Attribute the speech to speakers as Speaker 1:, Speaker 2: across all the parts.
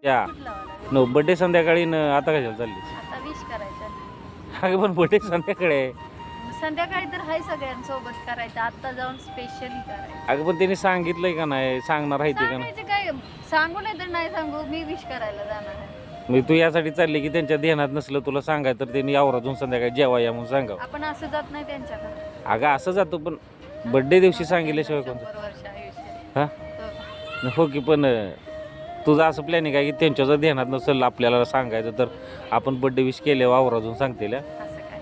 Speaker 1: या
Speaker 2: कुठला वाला?
Speaker 1: नो बर्थडे संध्याकाळी न आता कशाला चालली?
Speaker 2: आता विश करायचं.
Speaker 1: अगं पण बर्थडे संध्याकाळी आहे.
Speaker 2: संध्याकाळी तर हाय सगळ्यांसोबत करायचं. आता जाऊन स्पेशली करायचं.
Speaker 1: अगं पण त्यांनी सांगितलंय का नाही? सांगणार आहे ते का नाही?
Speaker 2: सांगायचं काय? सांगू नाही तर नाही सांगू, मी विश करायला जाणार आहे.
Speaker 1: म्हणजे तू यासाठी चालली की त्यांच्या ध्यानात नसलं तुला सांगायचं तर त्यांनी आवरातून संध्याकाळी जेवा या म्हणून सांगावं.
Speaker 2: आपण असं जात नाही त्यांच्याकडे.
Speaker 1: अगं असं जातो पण बर्थडे दिवशी सांगितल्याशिवाय कोणतं
Speaker 2: 100 वर्ष आयुष्य.
Speaker 1: हा
Speaker 2: हो.
Speaker 1: हो की पण तुझं असं प्लॅनिंग आहे की त्यांच्या जर ध्यानात नसेल आपल्याला सांगायचं तर आपण बर्थडे विश केल्यावर आवरातून सांगतील हा?
Speaker 2: असं काय?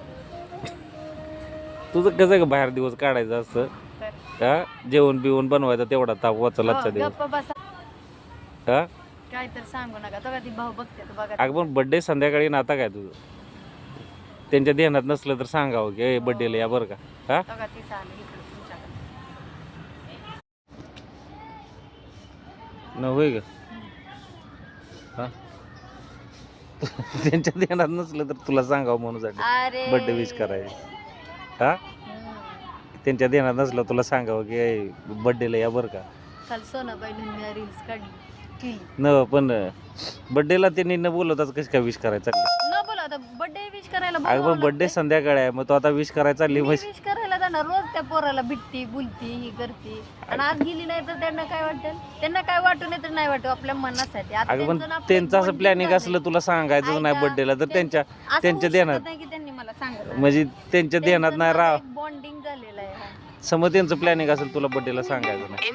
Speaker 1: तुझं कसं का बाहेर दिवस काढायचं असतं
Speaker 2: तर
Speaker 1: हा जेवण बिवण बनवायचं तेवढा ताप वाचा
Speaker 2: हो,
Speaker 1: दिवस
Speaker 2: गप्प बसा.
Speaker 1: हा
Speaker 2: काय तर सांगू नका. तो ती भाऊ बघते तो बघा.
Speaker 1: अगं पण बर्थडे संध्याकाळी ना आता काय तुझं त्यांच्या ध्यानात नसलं तर सांगावं की बर्थडेला या बरं का हा
Speaker 2: तो का ती चालली इकडे तुमच्याकडे.
Speaker 1: न होय का हा त्यांच्या ध्यानात नसलं तर तुला सांगावं म्हणून
Speaker 2: अरे
Speaker 1: बर्थडे विश करायचं हा त्यांच्या ध्यानात नसलं तुला सांगावं की बर्थडेला या बरं का
Speaker 2: काल सोनाबाईने रील्स काढली केली.
Speaker 1: न पण बर्थडेला त्यांनी न बोलवताच कसं काय विश करायचं चालली
Speaker 2: न बोला आता बर्थडे विश करायला
Speaker 1: अगं पण बर्थडे संध्याकाळी आहे मग तो आता विश करायला चालली मग
Speaker 2: विश करायला जाणार. रोज त्या पोराला भेटती बोलती ही करते आणि आज गेली नाही तर त्यांना काय वाटेल? त्यांना काय वाटू नाही तर नाही वाटू आपल्या मनासाठी. आता
Speaker 1: अगं पण
Speaker 2: त्यांचं ना आपलं
Speaker 1: त्यांचं असं
Speaker 2: bonding
Speaker 1: प्लॅनिंग
Speaker 2: झालंय.
Speaker 1: असलं तुला सांगायचं नाही
Speaker 2: ऐका,
Speaker 1: बर्थडेला तर त्यांच्या
Speaker 2: असं
Speaker 1: त्यांच्या
Speaker 2: होऊ
Speaker 1: ध्यानात
Speaker 2: शकत नाही की त्यांनी मला सांगितलं.
Speaker 1: म्हणजे त्यांच्या ध्यानात नाही राह
Speaker 2: बॉन्डिंग झालेलं आहे.
Speaker 1: समज त्यांचं प्लॅनिंग असेल तुला बर्थडेला सांगायचं नाही